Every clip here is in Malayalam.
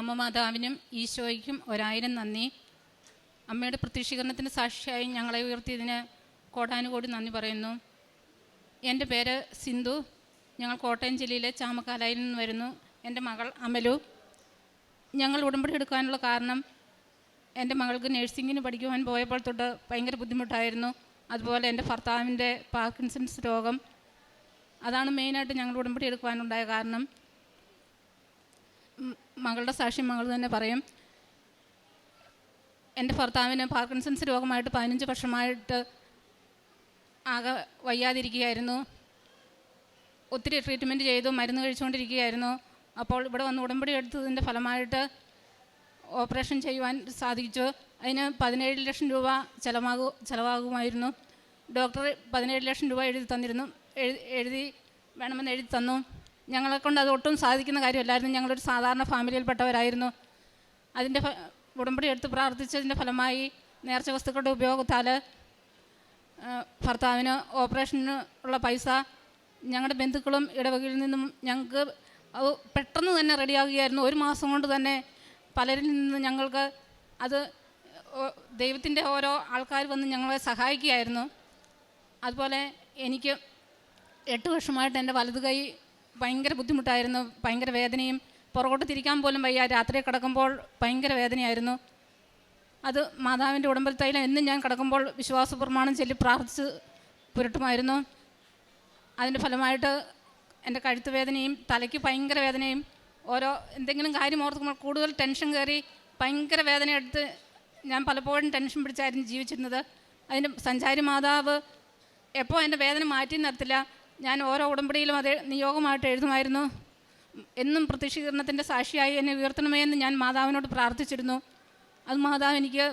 അമ്മ മാതാവിനും ഈശോയ്ക്കും 1000 നന്ദി. അമ്മയുടെ പ്രത്യക്ഷീകരണത്തിന് സാക്ഷിയായി ഞങ്ങളെ ഉയർത്തിയതിന് കോടാനുകോടി നന്ദി പറയുന്നു. എൻ്റെ പേര് സിന്ധു. ഞങ്ങൾ കോട്ടയം ജില്ലയിലെ ചാമക്കാലയിൽ നിന്ന് വരുന്നു. എൻ്റെ മകൾ അമലു. ഞങ്ങൾ ഉടമ്പടി എടുക്കാനുള്ള കാരണം എൻ്റെ മകൾക്ക് നഴ്സിങ്ങിന് പഠിക്കുവാൻ പോയപ്പോൾ തൊട്ട് ഭയങ്കര ബുദ്ധിമുട്ടായിരുന്നു. അതുപോലെ എൻ്റെ ഭർത്താവിൻ്റെ പാർക്കിൻസൺസ് രോഗം, അതാണ് മെയിനായിട്ട് ഞങ്ങൾ ഉടമ്പടി എടുക്കുവാനുണ്ടായ കാരണം. മകളുടെ സാക്ഷ്യം മകൾ തന്നെ പറയും. എൻ്റെ ഭർത്താവിന് പാർക്കിൻസൺസ് രോഗമായിട്ട് 15 വർഷമായിട്ട് ആകെ വയ്യാതിരിക്കുകയായിരുന്നു. ഒത്തിരി ട്രീറ്റ്മെൻറ്റ് ചെയ്തു, മരുന്ന് കഴിച്ചുകൊണ്ടിരിക്കുകയായിരുന്നു. അപ്പോൾ ഇവിടെ വന്ന് ഉടമ്പടി എടുത്തതിൻ്റെ ഫലമായിട്ട് ഓപ്പറേഷൻ ചെയ്യുവാൻ സാധിച്ചു. അതിന് 17 ലക്ഷം രൂപ ചിലവാകുമായിരുന്നു. ഡോക്ടർ 17 ലക്ഷം രൂപ വേണമെന്ന് എഴുതി തന്നു. ഞങ്ങളെക്കൊണ്ട് അത് ഒട്ടും സാധിക്കുന്ന കാര്യമല്ലായിരുന്നു. ഞങ്ങളൊരു സാധാരണ ഫാമിലിയിൽപ്പെട്ടവരായിരുന്നു. അതിൻ്റെ ഉടമ്പടി എടുത്ത് പ്രാർത്ഥിച്ചതിൻ്റെ ഫലമായി നേർച്ച വസ്തുക്കളുടെ ഉപയോഗത്താൽ ഭർത്താവിന് ഓപ്പറേഷന് ഉള്ള പൈസ ഞങ്ങളുടെ ബന്ധുക്കളും ഇടവകയിൽ നിന്നും ഞങ്ങൾക്ക് അത് പെട്ടെന്ന് തന്നെ റെഡിയാകുകയായിരുന്നു. 1 മാസം കൊണ്ട് തന്നെ പലരിൽ നിന്ന് ഞങ്ങൾക്ക് അത് ദൈവത്തിൻ്റെ ഓരോ ആൾക്കാർ വന്ന് ഞങ്ങളെ സഹായിക്കുകയായിരുന്നു. അതുപോലെ എനിക്ക് 8 വർഷമായിട്ട് എൻ്റെ വലതു കൈ ഭയങ്കര ബുദ്ധിമുട്ടായിരുന്നു. ഭയങ്കര വേദനയും, പുറകോട്ട് തിരിക്കാൻ പോലും വയ്യ. രാത്രി കിടക്കുമ്പോൾ ഭയങ്കര വേദനയായിരുന്നു. അത് മാതാവിൻ്റെ ഉടമ്പൽ തൈലം എന്നും ഞാൻ കിടക്കുമ്പോൾ വിശ്വാസ പ്രമാണം ചൊല്ലി പ്രാർത്ഥിച്ച് പുരട്ടുമായിരുന്നു. അതിൻ്റെ ഫലമായിട്ട് എൻ്റെ കഴുത്ത് വേദനയും തലയ്ക്ക് ഭയങ്കര വേദനയും, എന്തെങ്കിലും കാര്യം ഓർക്കുമ്പോൾ കൂടുതൽ ടെൻഷൻ കയറി ഭയങ്കര വേദന എടുത്ത് ഞാൻ പലപ്പോഴും ടെൻഷൻ പിടിച്ചായിരുന്നു ജീവിച്ചിരുന്നത്. അതിന് സഞ്ചാരി മാതാവ് എപ്പോൾ എൻ്റെ വേദന മാറ്റി നിർത്തില്ല. ഞാൻ ഓരോ ഉടമ്പടിയിലും അതേ നിയോഗമായിട്ട് എഴുതുമായിരുന്നു. എന്നും പ്രത്യക്ഷീകരണത്തിൻ്റെ സാക്ഷിയായി എന്നെ ഉയർത്തണമേ എന്ന് ഞാൻ മാതാവിനോട് പ്രാർത്ഥിച്ചിരുന്നു. അത് മാതാവ് എനിക്ക്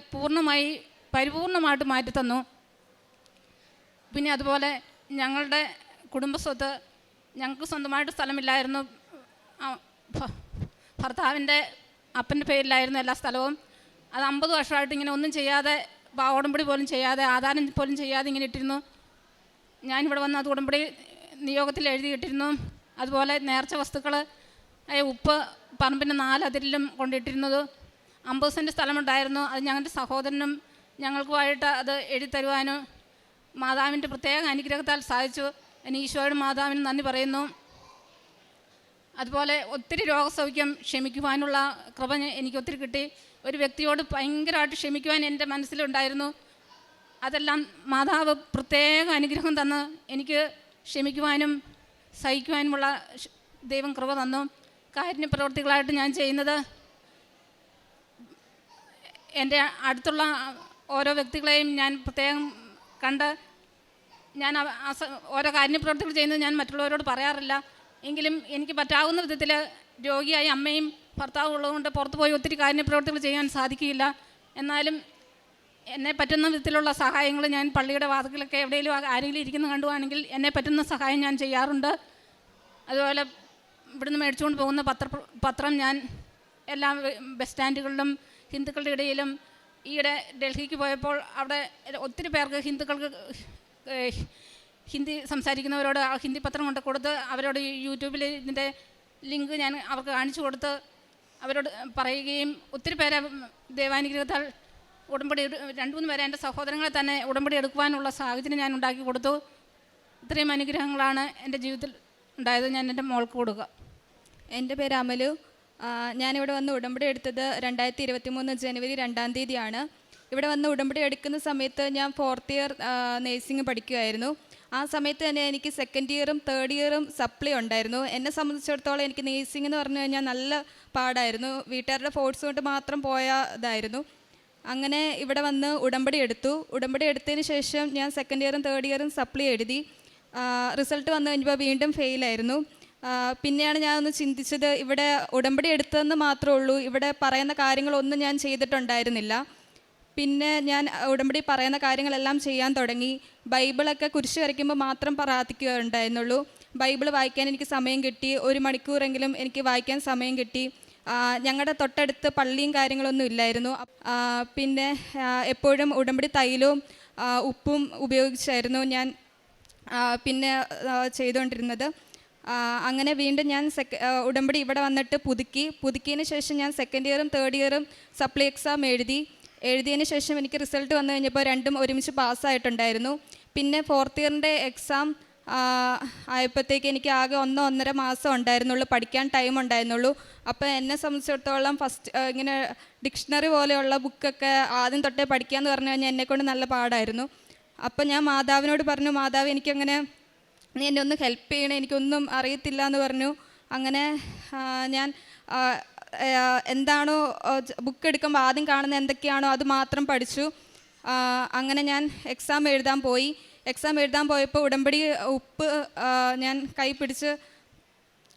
പരിപൂർണമായിട്ട് മാറ്റിത്തന്നു. പിന്നെ അതുപോലെ ഞങ്ങളുടെ കുടുംബസ്വത്ത്, ഞങ്ങൾക്ക് സ്വന്തമായിട്ട് സ്ഥലമില്ലായിരുന്നു. ഭർത്താവിൻ്റെ അപ്പൻ്റെ പേരിലായിരുന്നു എല്ലാ സ്ഥലവും. അത് 50 വർഷമായിട്ട് ഇങ്ങനെ ഒന്നും ചെയ്യാതെ, ഉടമ്പടി പോലും ചെയ്യാതെ, ആധാരം പോലും ചെയ്യാതെ ഇങ്ങനെ ഇട്ടിരുന്നു. ഞാനിവിടെ വന്ന് അത് ഉടമ്പടി നിയോഗത്തിൽ എഴുതിയിട്ടിരുന്നു. അതുപോലെ നേർച്ച വസ്തുക്കൾ, ഉപ്പ് പറമ്പിൻ്റെ 4 അതിരിലും കൊണ്ടിട്ടിരുന്നത്. 50 സെൻറ്റ് സ്ഥലമുണ്ടായിരുന്നു. അത് ഞങ്ങളുടെ സഹോദരനും ഞങ്ങൾക്കുമായിട്ട് അത് എഴുതി തരുവാനും മാതാവിൻ്റെ പ്രത്യേക അനുഗ്രഹത്താൽ സാധിച്ചു. അതിന് ഈശോയുടെ മാതാവിന് നന്ദി പറയുന്നു. അതുപോലെ ഒത്തിരി രോഗസൗഖ്യം, ക്ഷമിക്കുവാനുള്ള കൃപ എനിക്ക് ഒത്തിരി കിട്ടി. ഒരു വ്യക്തിയോട് ഭയങ്കരമായിട്ട് ക്ഷമിക്കുവാൻ എൻ്റെ മനസ്സിലുണ്ടായിരുന്നു. അതെല്ലാം മാതാവ് പ്രത്യേക അനുഗ്രഹം തന്ന് എനിക്ക് ക്ഷമിക്കുവാനും സഹിക്കുവാനുമുള്ള ദൈവം കൃപ തന്നു. കാരുണ്യ പ്രവൃത്തികളായിട്ട് ഞാൻ ചെയ്യുന്നത്, എൻ്റെ അടുത്തുള്ള ഓരോ വ്യക്തികളെയും ഞാൻ പ്രത്യേകം കണ്ട് ഞാൻ ഓരോ കാരുണ്യപ്രവൃത്തികൾ ചെയ്യുന്നത് ഞാൻ മറ്റുള്ളവരോട് പറയാറില്ല. എങ്കിലും എനിക്ക് പറ്റാവുന്ന വിധത്തിൽ രോഗിയായി അമ്മയും ഭർത്താവും ഉള്ളതുകൊണ്ട് പുറത്ത് പോയി ഒത്തിരി കാരുണ്യപ്രവൃത്തികൾ ചെയ്യാൻ സാധിക്കില്ല. എന്നാലും എന്നെ പറ്റുന്ന വിധത്തിലുള്ള സഹായങ്ങൾ ഞാൻ പള്ളിയുടെ വാതിലൊക്കെ എവിടെയെങ്കിലും ആരെങ്കിലും ഇരിക്കുന്ന കണ്ടുവാണെങ്കിൽ എന്നെ പറ്റുന്ന സഹായം ഞാൻ ചെയ്യാറുണ്ട്. അതുപോലെ ഇവിടുന്ന് മേടിച്ചുകൊണ്ട് പോകുന്ന പത്രം ഞാൻ എല്ലാ ബസ് സ്റ്റാൻഡുകളിലും ഹിന്ദുക്കളുടെ ഇടയിലും, ഈയിടെ ഡൽഹിക്ക് പോയപ്പോൾ അവിടെ ഒത്തിരി പേർക്ക് ഹിന്ദി സംസാരിക്കുന്നവരോട് ആ ഹിന്ദി പത്രം കൊണ്ട് കൊടുത്ത് അവരോട് യൂട്യൂബിൽ ഇതിൻ്റെ ലിങ്ക് ഞാൻ അവർക്ക് കാണിച്ചു കൊടുത്ത് അവരോട് പറയുകയും ഒത്തിരി പേരെ ദൈവാനുഗ്രഹത്താൽ ഉടമ്പടി 2-3 പേരെ എൻ്റെ സഹോദരങ്ങളെ തന്നെ ഉടമ്പടി എടുക്കുവാനുള്ള സാഹചര്യം ഞാൻ ഉണ്ടാക്കി കൊടുത്തു. ഇത്രയും അനുഗ്രഹങ്ങളാണ് എൻ്റെ ജീവിതത്തിൽ ഉണ്ടായത്. ഞാൻ എൻ്റെ മോൾക്ക് കൊടുക്കുക. എൻ്റെ പേര് അമലു. ഞാനിവിടെ വന്ന് ഉടമ്പടി എടുത്തത് 2023 ജനുവരി 2-ാം തീയതിയാണ്. ഇവിടെ വന്ന് ഉടമ്പടി എടുക്കുന്ന സമയത്ത് ഞാൻ 4th ഇയർ നേഴ്സിംഗ് പഠിക്കുമായിരുന്നു. ആ സമയത്ത് തന്നെ എനിക്ക് 2nd ഇയറും 3rd ഇയറും സപ്ലി ഉണ്ടായിരുന്നു. എന്നെ സംബന്ധിച്ചിടത്തോളം എനിക്ക് നേഴ്സിംഗ് എന്ന് പറഞ്ഞു കഴിഞ്ഞാൽ നല്ല പാടായിരുന്നു. വീട്ടുകാരുടെ ഫോഴ്സ് കൊണ്ട് മാത്രം പോയതായിരുന്നു. അങ്ങനെ ഇവിടെ വന്ന് ഉടമ്പടി എടുത്തു. ഉടമ്പടി എടുത്തതിന് ശേഷം ഞാൻ 2nd ഇയറും 3rd ഇയറും സപ്ലി എഴുതി. റിസൾട്ട് വന്നു കഴിഞ്ഞപ്പോൾ വീണ്ടും ഫെയിലായിരുന്നു. പിന്നെയാണ് ഞാനൊന്ന് ചിന്തിച്ചത്, ഇവിടെ ഉടമ്പടി എടുത്തതെന്ന് മാത്രമേ ഉള്ളൂ, ഇവിടെ പറയുന്ന കാര്യങ്ങളൊന്നും ഞാൻ ചെയ്തിട്ടുണ്ടായിരുന്നില്ല. പിന്നെ ഞാൻ ഉടമ്പടി പറയുന്ന കാര്യങ്ങളെല്ലാം ചെയ്യാൻ തുടങ്ങി. ബൈബിളൊക്കെ കുരിശ് വരയ്ക്കുമ്പോൾ മാത്രം പ്രാർത്ഥിക്കുകയുണ്ടായിരുന്നുള്ളൂ. ബൈബിൾ വായിക്കാൻ എനിക്ക് സമയം കിട്ടി. 1 മണിക്കൂറെങ്കിലും എനിക്ക് വായിക്കാൻ സമയം കിട്ടി. ഞങ്ങളുടെ തൊട്ടടുത്ത് പള്ളിയും കാര്യങ്ങളൊന്നും ഇല്ലായിരുന്നു. പിന്നെ എപ്പോഴും ഉടമ്പടി തൈലവും ഉപ്പും ഉപയോഗിച്ചായിരുന്നു ഞാൻ പിന്നെ ചെയ്തുകൊണ്ടിരുന്നത്. അങ്ങനെ വീണ്ടും ഞാൻ ഉടമ്പടി ഇവിടെ വന്നിട്ട് പുതുക്കിയതിന് ശേഷം ഞാൻ സെക്കൻഡ് ഇയറും തേർഡ് ഇയറും സപ്ലി എക്സാം എഴുതിയതിന് ശേഷം എനിക്ക് റിസൾട്ട് വന്നു കഴിഞ്ഞപ്പോൾ രണ്ടും ഒരുമിച്ച് പാസ്സായിട്ടുണ്ടായിരുന്നു. പിന്നെ ഫോർത്ത് ഇയറിൻ്റെ എക്സാം ആയപ്പോഴത്തേക്ക് എനിക്ക് ആകെ 1-1.5 മാസം ഉണ്ടായിരുന്നുള്ളൂ, പഠിക്കാൻ ടൈം ഉണ്ടായിരുന്നുള്ളൂ. അപ്പോൾ എന്നെ സംബന്ധിച്ചിടത്തോളം ഫസ്റ്റ് ഇങ്ങനെ ഡിക്ഷണറി പോലെയുള്ള ബുക്കൊക്കെ ആദ്യം തൊട്ടേ പഠിക്കാമെന്ന് പറഞ്ഞു കഴിഞ്ഞാൽ എന്നെക്കൊണ്ട് നല്ല പാടായിരുന്നു. അപ്പോൾ ഞാൻ മാതാവിനോട് പറഞ്ഞു, മാതാവ് എനിക്കങ്ങനെ നീ എന്നെ ഒന്ന് ഹെൽപ്പ് ചെയ്യണേ, എനിക്കൊന്നും അറിയത്തില്ല എന്ന് പറഞ്ഞു. അങ്ങനെ ഞാൻ എന്താണോ ബുക്ക് എടുക്കുമ്പോൾ ആദ്യം കാണുന്ന എന്തൊക്കെയാണോ അത് മാത്രം പഠിച്ചു. അങ്ങനെ ഞാൻ എക്സാം എഴുതാൻ പോയപ്പോൾ ഉടമ്പടി ഉപ്പ് ഞാൻ കൈ പിടിച്ച്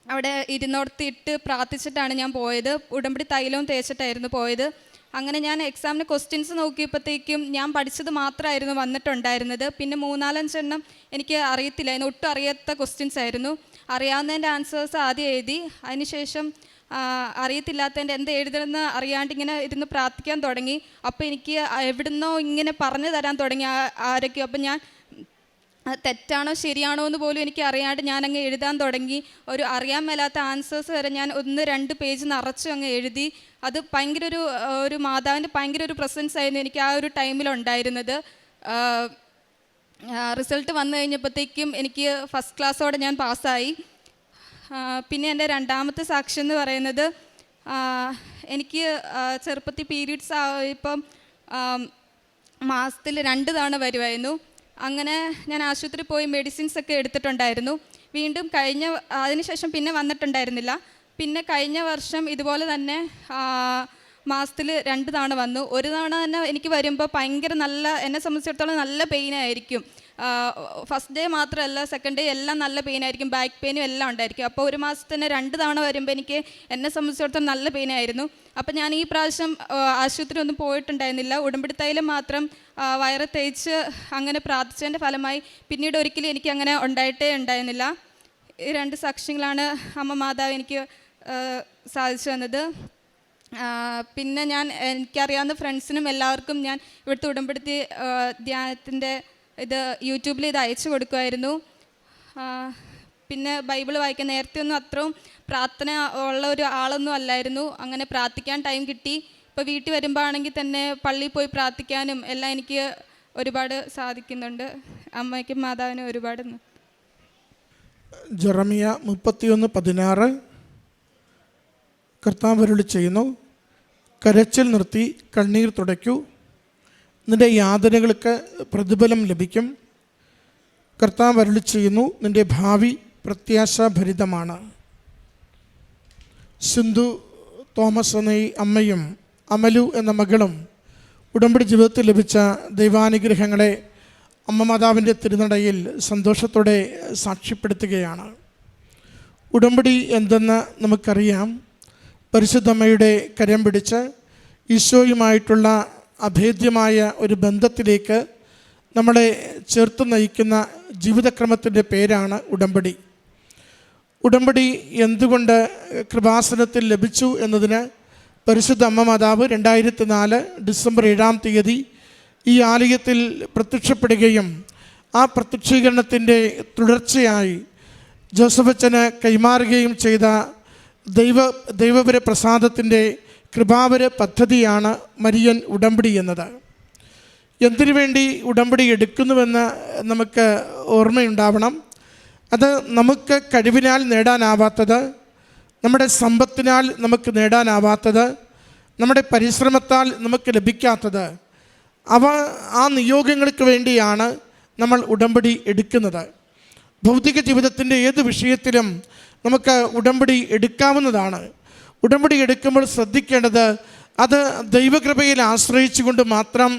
അവിടെ ഇരുന്നോടത്തിട്ട് പ്രാർത്ഥിച്ചിട്ടാണ് ഞാൻ പോയത്. ഉടമ്പടി തൈലവും തേച്ചിട്ടായിരുന്നു പോയത്. അങ്ങനെ ഞാൻ എക്സാമിന് ക്വസ്റ്റ്യൻസ് നോക്കിയപ്പോഴത്തേക്കും ഞാൻ പഠിച്ചത് മാത്രമായിരുന്നു വന്നിട്ടുണ്ടായിരുന്നത്. പിന്നെ 3-4 എണ്ണം എനിക്ക് അറിയത്തില്ലായിരുന്നു, ഒട്ടും അറിയാത്ത ക്വസ്റ്റ്യൻസ് ആയിരുന്നു. അറിയാവുന്നതിൻ്റെ ആൻസേഴ്സ് ആദ്യം എഴുതി, അതിനുശേഷം അറിയത്തില്ലാത്തതിൻ്റെ എന്ത് എഴുതണമെന്ന് അറിയാണ്ട് ഇങ്ങനെ ഇരുന്ന് പ്രാർത്ഥിക്കാൻ തുടങ്ങി. അപ്പോൾ എനിക്ക് എവിടുന്നോ ഇങ്ങനെ പറഞ്ഞു തരാൻ തുടങ്ങി ആരൊക്കെയോ. അപ്പം ഞാൻ തെറ്റാണോ ശരിയാണോ എന്ന് പോലും എനിക്ക് അറിയാണ്ട് ഞാനങ്ങ് എഴുതാൻ തുടങ്ങി. ഒരു അറിയാൻ മേലാത്ത ആൻസേഴ്സ് വരെ ഞാൻ 1-2 പേജ് നിറച്ചു അങ്ങ് എഴുതി. അത് ഭയങ്കര ഒരു മാതാവിൻ്റെ ഭയങ്കര ഒരു പ്രസൻസ് ആയിരുന്നു എനിക്ക് ആ ഒരു ടൈമിലുണ്ടായിരുന്നത്. റിസൾട്ട് വന്നു കഴിഞ്ഞപ്പോഴത്തേക്കും എനിക്ക് ഫസ്റ്റ് ക്ലാസ്സോടെ ഞാൻ പാസ്സായി. പിന്നെ എൻ്റെ രണ്ടാമത്തെ സാക്ഷ്യം എന്ന് പറയുന്നത്, എനിക്ക് ചെറുപ്പത്തിൽ പീരീഡ്സ് ഇപ്പം മാസത്തിൽ 2 തവണ വരുമായിരുന്നു. അങ്ങനെ ഞാൻ ആശുപത്രി പോയി മെഡിസിൻസ് ഒക്കെ എടുത്തിട്ടുണ്ടായിരുന്നു. വീണ്ടും അതിനുശേഷം പിന്നെ വന്നിട്ടുണ്ടായിരുന്നില്ല. പിന്നെ കഴിഞ്ഞ വർഷം ഇതുപോലെ തന്നെ മാസത്തിൽ 2 തവണ വന്നു. ഒരു തവണ തന്നെ എനിക്ക് വരുമ്പോൾ ഭയങ്കര എന്നെ സംബന്ധിച്ചിടത്തോളം നല്ല പെയിനായിരിക്കും. ഫസ്റ്റ് ഡേ മാത്രമല്ല സെക്കൻഡ് ഡേ എല്ലാം നല്ല പെയിനായിരിക്കും, ബാക്ക് പെയിനും എല്ലാം ഉണ്ടായിരിക്കും. അപ്പോൾ ഒരു മാസത്തിന് 2 തവണ വരുമ്പോൾ എന്നെ സംബന്ധിച്ചിടത്തോളം നല്ല പെയിനായിരുന്നു. അപ്പോൾ ഞാൻ ഈ പ്രാവശ്യം ആശുപത്രി ഒന്നും പോയിട്ടുണ്ടായിരുന്നില്ല. ഉടമ്പടി തൈലം മാത്രം വയറ് തേച്ച് അങ്ങനെ പ്രാർത്ഥിച്ചതിൻ്റെ ഫലമായി പിന്നീട് ഒരിക്കലും എനിക്ക് അങ്ങനെ ഉണ്ടായിട്ടേ ഉണ്ടായിരുന്നില്ല. ഈ 2 സാക്ഷ്യങ്ങളാണ് അമ്മ മാതാവ് എനിക്ക് സാധിച്ചു തന്നത്. പിന്നെ എനിക്കറിയാവുന്ന ഫ്രണ്ട്സിനും എല്ലാവർക്കും ഞാൻ ഇവിടുത്തെ ഉടമ്പടി ധ്യാനത്തിൻ്റെ ഇത് യൂട്യൂബിൽ ഇത് അയച്ചു കൊടുക്കുമായിരുന്നു. പിന്നെ ബൈബിൾ വായിക്കാൻ നേരത്തെ ഒന്നും അത്രയും പ്രാർത്ഥന ഉള്ള ഒരു ആളൊന്നും അല്ലായിരുന്നു. അങ്ങനെ പ്രാർത്ഥിക്കാൻ ടൈം കിട്ടി. ഇപ്പോൾ വീട്ടിൽ വരുമ്പോൾ ആണെങ്കിൽ തന്നെ പള്ളിയിൽ പോയി പ്രാർത്ഥിക്കാനും എല്ലാം എനിക്ക് ഒരുപാട് സാധിക്കുന്നുണ്ട്. അമ്മയ്ക്കും മാതാവിനും ഒരുപാട്. ജെറമിയ 31:16 കർത്താവ് അരുളി ചെയ്യുന്നു, കരച്ചിൽ നിർത്തി കണ്ണീർ തുടയ്ക്കൂ, നിൻ്റെ യാതനകൾക്ക് പ്രതിഫലം ലഭിക്കും. കർത്താവ് അരുളി ചെയ്യുന്നു, നിൻ്റെ ഭാവി പ്രത്യാശാഭരിതമാണ്. സിന്ധു തോമസ് എന്ന ഈ അമ്മയും അമലു എന്ന മകളും ഉടമ്പടി ജീവിതത്തിൽ ലഭിച്ച ദൈവാനുഗ്രഹങ്ങളെ അമ്മ മാതാവിൻ്റെ തിരുനടയിൽ സന്തോഷത്തോടെ സാക്ഷ്യപ്പെടുത്തുകയാണ്. ഉടമ്പടി എന്തെന്ന് നമുക്കറിയാം. പരിശുദ്ധമ്മയുടെ കരം പിടിച്ച് ഈശോയുമായിട്ടുള്ള അഭേദ്യമായ ഒരു ബന്ധത്തിലേക്ക് നമ്മളെ ചേർത്ത് നയിക്കുന്ന ജീവിതക്രമത്തിൻ്റെ പേരാണ് ഉടമ്പടി. ഉടമ്പടി എന്തുകൊണ്ട് കൃപാസനത്തിൽ ലഭിച്ചു എന്നതിന് പരിശുദ്ധ അമ്മ മാതാവ് 2004 ഡിസംബർ 7 ഈ ആലയത്തിൽ പ്രത്യക്ഷപ്പെടുകയും ആ പ്രത്യക്ഷീകരണത്തിൻ്റെ തുടർച്ചയായി ജോസഫച്ചന് കൈമാറുകയും ചെയ്ത ദൈവപര പ്രസാദത്തിൻ്റെ കൃപാവര പദ്ധതിയാണ് മരിയൻ ഉടമ്പടി എന്നത്. എന്തിനു വേണ്ടി ഉടമ്പടി എടുക്കുന്നുവെന്ന് നമുക്ക് ഓർമ്മയുണ്ടാവണം. അത് നമുക്ക് കഴിവിനാൽ നേടാനാവാത്തത്, നമ്മുടെ സമ്പത്തിനാൽ നമുക്ക് നേടാനാവാത്തത്, നമ്മുടെ പരിശ്രമത്താൽ നമുക്ക് ലഭിക്കാത്തത്, ആ നിയോഗങ്ങൾക്ക് വേണ്ടിയാണ് നമ്മൾ ഉടമ്പടി എടുക്കുന്നത്. ഭൗതിക ജീവിതത്തിൻ്റെ ഏത് വിഷയത്തിലും നമുക്ക് ഉടമ്പടി എടുക്കാവുന്നതാണ്. ഉടമ്പടി എടുക്കുമ്പോൾ ശ്രദ്ധിക്കേണ്ടത്, അത് ദൈവകൃപയിൽ ആശ്രയിച്ചുകൊണ്ട് മാത്രം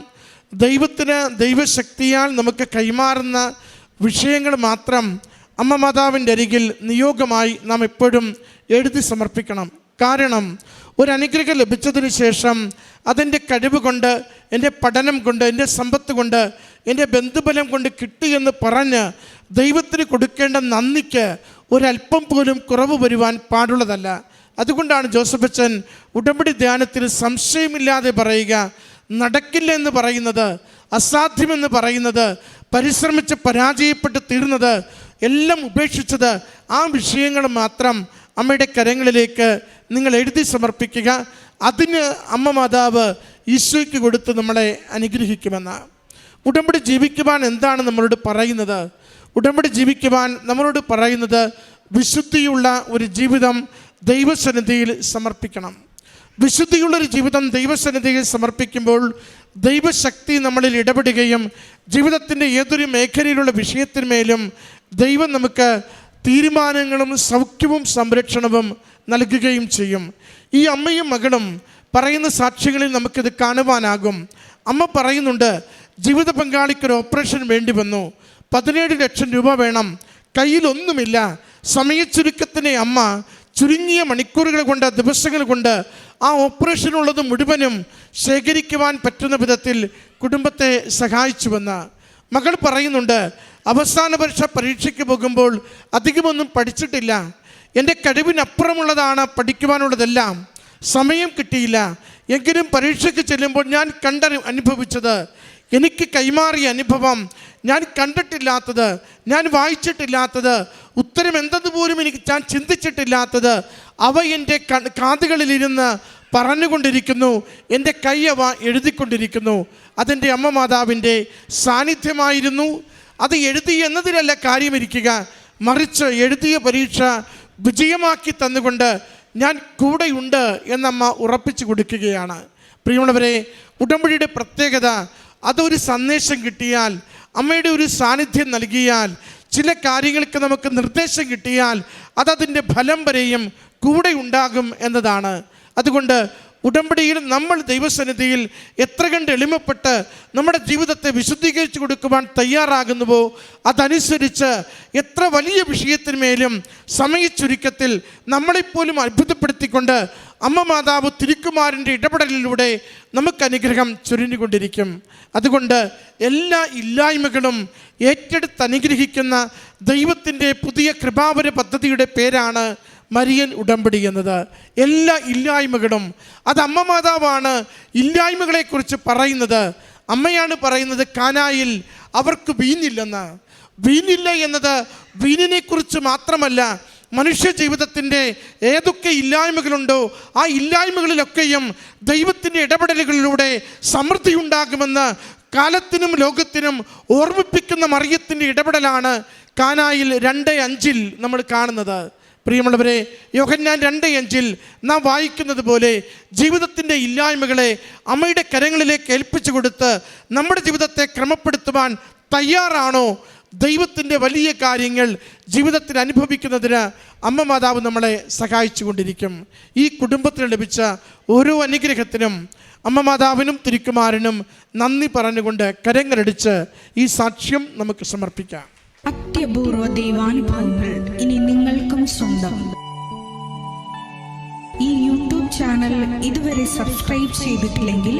ദൈവശക്തിയാൽ നമുക്ക് കൈമാറുന്ന വിഷയങ്ങൾ മാത്രം അമ്മ മാതാവിൻ്റെ അരികിൽ നിയോഗമായി നാം എപ്പോഴും എഴുതി സമർപ്പിക്കണം. കാരണം ഒരു അനുഗ്രഹം ലഭിച്ചതിന് ശേഷം അതിൻ്റെ കഴിവ് കൊണ്ട്, എൻ്റെ പഠനം കൊണ്ട്, എൻ്റെ സമ്പത്ത് കൊണ്ട്, എൻ്റെ ബന്ധുബലം കൊണ്ട് കിട്ടിയെന്ന് പറഞ്ഞ് ദൈവത്തിന് കൊടുക്കേണ്ട നന്ദിക്ക് ഒരല്പം പോലും കുറവ് വരുവാൻ പാടുള്ളതല്ല. അതുകൊണ്ടാണ് ജോസഫച്ചൻ ഉടമ്പടി ധ്യാനത്തിൽ സംശയമില്ലാതെ പറയുക, നടക്കില്ല എന്ന് പറയുന്നത്, അസാധ്യമെന്ന് പറയുന്നത്, പരിശ്രമിച്ച് പരാജയപ്പെട്ട് തീർന്നത് എല്ലാം ഉപേക്ഷിച്ചത് ആ വിഷയങ്ങൾ മാത്രം അമ്മയുടെ കരങ്ങളിലേക്ക് നിങ്ങൾ എഴുതി സമർപ്പിക്കുക. അതിന് അമ്മ മാതാവ് ഈശോയ്ക്ക് കൊടുത്ത് നമ്മളെ അനുഗ്രഹിക്കുമെന്ന്. ഉടമ്പടി ജീവിക്കുവാൻ എന്താണ് നമ്മളോട് പറയുന്നത്? ഉടമ്പടി ജീവിക്കുവാൻ നമ്മളോട് പറയുന്നത് വിശുദ്ധിയുള്ള ഒരു ജീവിതം ദൈവസന്നിധിയിൽ സമർപ്പിക്കണം. വിശുദ്ധിയുള്ളൊരു ജീവിതം ദൈവസന്നിധിയിൽ സമർപ്പിക്കുമ്പോൾ ദൈവശക്തി നമ്മളിൽ ഇടപെടുകയും ജീവിതത്തിൻ്റെ ഏതൊരു മേഖലയിലുള്ള വിഷയത്തിന്മേലും ദൈവം നമുക്ക് തീരുമാനങ്ങളും സൗഖ്യവും സംരക്ഷണവും നൽകുകയും ചെയ്യും. ഈ അമ്മയും മകളും പറയുന്ന സാക്ഷ്യങ്ങളിൽ നമുക്കിത് കാണുവാനാകും. അമ്മ പറയുന്നുണ്ട്, ജീവിത പങ്കാളിക്കൊരു ഓപ്പറേഷൻ വേണ്ടി വന്നു, 17 ലക്ഷം രൂപ വേണം, കയ്യിലൊന്നുമില്ല. സമയച്ചുരുക്കത്തിനെ അമ്മ ചുരുങ്ങിയ മണിക്കൂറുകൾ കൊണ്ട്, ദിവസങ്ങൾ കൊണ്ട് ആ ഓപ്പറേഷനുള്ളത് മുഴുവനും ശേഖരിക്കുവാൻ പറ്റുന്ന വിധത്തിൽ കുടുംബത്തെ സഹായിച്ചുവെന്ന്. മകൾ പറയുന്നുണ്ട്, അവസാന പരീക്ഷയ്ക്ക് പോകുമ്പോൾ അധികമൊന്നും പഠിച്ചിട്ടില്ല, എൻ്റെ കഴിവിനപ്പുറമുള്ളതാണ് പഠിക്കുവാനുള്ളതെല്ലാം, സമയം കിട്ടിയില്ല. എങ്കിലും പരീക്ഷയ്ക്ക് ചെല്ലുമ്പോൾ ഞാൻ അനുഭവിച്ചത്, എനിക്ക് കൈമാറിയ അനുഭവം, ഞാൻ കണ്ടിട്ടില്ലാത്തത്, ഞാൻ വായിച്ചിട്ടില്ലാത്തത്, ഉത്തരം എന്തെന്ന് പോലും ഞാൻ ചിന്തിച്ചിട്ടില്ലാത്തത് അവ എൻ്റെ കാതുകളിലിരുന്ന് പറഞ്ഞുകൊണ്ടിരിക്കുന്നു, എൻ്റെ കൈ അവ എഴുതിക്കൊണ്ടിരിക്കുന്നു. അതെൻ്റെ അമ്മ മാതാവിൻ്റെ സാന്നിധ്യമായിരുന്നു. അത് എഴുതി എന്നതിലല്ല കാര്യമിരിക്കുക, മറിച്ച് എഴുതിയ പരീക്ഷ വിജയമാക്കി തന്നുകൊണ്ട് ഞാൻ കൂടെയുണ്ട് എന്നമ്മ ഉറപ്പിച്ചു കൊടുക്കുകയാണ്. പ്രിയമുള്ളവരെ, ഉടമ്പടിയുടെ പ്രത്യേകത അതൊരു സന്ദേശം കിട്ടിയാൽ, അമ്മയുടെ ഒരു സാന്നിധ്യം നൽകിയാൽ, ചില കാര്യങ്ങൾക്ക് നമുക്ക് നിർദ്ദേശം കിട്ടിയാൽ അതതിൻ്റെ ഫലം വരെയും കൂടെ ഉണ്ടാകും എന്നതാണ്. അതുകൊണ്ട് ഉടമ്പടിയിൽ നമ്മൾ ദൈവസന്നിധിയിൽ എത്ര കണ്ട് എളിമപ്പെട്ട് നമ്മുടെ ജീവിതത്തെ വിശുദ്ധീകരിച്ചു കൊടുക്കുവാൻ തയ്യാറാകുന്നുവോ അതനുസരിച്ച് എത്ര വലിയ വിഷയത്തിന്മേലും സമയച്ചുരുക്കത്തിൽ നമ്മളെപ്പോലും അത്ഭുതപ്പെടുത്തിക്കൊണ്ട് അമ്മ മാതാവ് തിരുക്കുമാരൻ്റെ ഇടപെടലിലൂടെ നമുക്ക് അനുഗ്രഹം ചൊരിഞ്ഞുകൊണ്ടിരിക്കും. അതുകൊണ്ട് എല്ലാ ഇല്ലായ്മകളും ഏറ്റെടുത്ത് അനുഗ്രഹിക്കുന്ന ദൈവത്തിൻ്റെ പുതിയ കൃപാവര പദ്ധതിയുടെ പേരാണ് മരിയൻ ഉടമ്പടി എന്നത്. എല്ലാ ഇല്ലായ്മകളും, അത് അമ്മ മാതാവാണ് ഇല്ലായ്മകളെക്കുറിച്ച് പറയുന്നത്. അമ്മയാണ് പറയുന്നത്, കാനായിൽ അവർക്ക് വീഞ്ഞില്ലെന്ന്. വീഞ്ഞില്ല എന്നത് വീഞ്ഞിനെക്കുറിച്ച് മാത്രമല്ല, മനുഷ്യ ജീവിതത്തിൻ്റെ ഏതൊക്കെ ഇല്ലായ്മകളുണ്ടോ ആ ഇല്ലായ്മകളിലൊക്കെയും ദൈവത്തിൻ്റെ ഇടപെടലുകളിലൂടെ സമൃദ്ധി ഉണ്ടാകുമെന്ന് കാലത്തിനും ലോകത്തിനും ഓർമ്മിപ്പിക്കുന്ന മറിയത്തിൻ്റെ ഇടപെടലാണ് കാനായിൽ 2:5 നമ്മൾ കാണുന്നത്. പ്രിയമുള്ളവരെ, യോഹന്നാൻ 2:5 നാം വായിക്കുന്നത് പോലെ ജീവിതത്തിൻ്റെ ഇല്ലായ്മകളെ അമ്മയുടെ കരങ്ങളിലേക്ക് ഏൽപ്പിച്ചു കൊടുത്ത് നമ്മുടെ ജീവിതത്തെ ക്രമപ്പെടുത്തുവാൻ തയ്യാറാണോ? ദൈവത്തിൻ്റെ വലിയ കാര്യങ്ങൾ ജീവിതത്തിൽ അനുഭവിക്കുന്നതിന് അമ്മ മാതാവ് നമ്മളെ സഹായിച്ചു കൊണ്ടിരിക്കും. ഈ കുടുംബത്തിന് ലഭിച്ച ഓരോ അനുഗ്രഹത്തിനും അമ്മ മാതാവിനും തിരുക്കുമാരനും നന്ദി പറഞ്ഞുകൊണ്ട് കരങ്ങളടിച്ച് ഈ സാക്ഷ്യം നമുക്ക് സമർപ്പിക്കാം. അത്യപൂർവ ദൈവാനുഭവങ്ങൾ ഇനി നിങ്ങൾക്കും സ്വന്തം. ഈ യൂട്യൂബ് ചാനൽ ഇതുവരെ സബ്സ്ക്രൈബ് ചെയ്തിട്ടില്ലെങ്കിൽ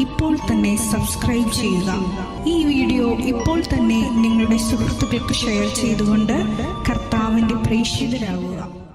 ഇപ്പോൾ തന്നെ സബ്സ്ക്രൈബ് ചെയ്യുക. ഈ വീഡിയോ ഇപ്പോൾ തന്നെ നിങ്ങളുടെ സുഹൃത്തുക്കൾക്ക് ഷെയർ ചെയ്തുകൊണ്ട് കർത്താവിൻ്റെ പ്രേക്ഷിതരാകുക.